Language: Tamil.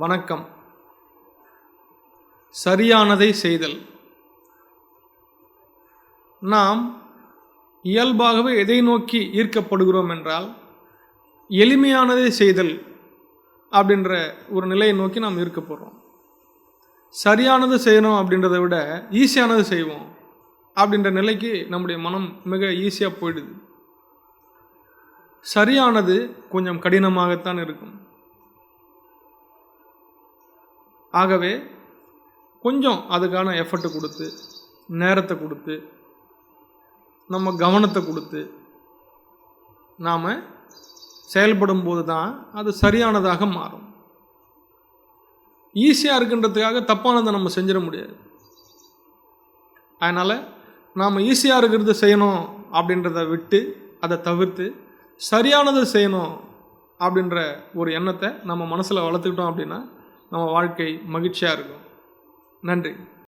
வணக்கம். சரியானதை செய்தல். நாம் இயல்பாகவே எதை நோக்கி ஈர்க்கப்படுகிறோம் என்றால், எளிமையானதை செய்தல் அப்படின்ற ஒரு நிலையை நோக்கி நாம் ஈர்க்கப்படுறோம். சரியானது செய்யணும் அப்படின்றத விட ஈஸியானது செய்வோம் அப்படின்ற நிலைக்கு நம்முடைய மனம் மிக ஈஸியாக போயிடுது. சரியானது கொஞ்சம் கடினமாகத்தான் இருக்கும். ஆகவே கொஞ்சம் அதுக்கான எஃபர்ட் கொடுத்து, நேரத்தை கொடுத்து, நம்ம கவனத்தை கொடுத்து நாம் செயல்படும் போது தான் அது சரியானதாக மாறும். ஈஸியாக இருக்குன்றதுக்காக தப்பானதை நம்ம செஞ்சிட முடியாது. அதனால் நாம் ஈஸியாக இருக்கிறது செய்யணும் அப்படின்றத விட்டு, அதை தவிர்த்து சரியானதை செய்யணும் அப்படின்ற ஒரு எண்ணத்தை நம்ம மனசில் வளர்த்துக்கிட்டோம் அப்படின்னா நம்ம வாழ்க்கை மகிழ்ச்சியாக இருக்கும். நன்றி.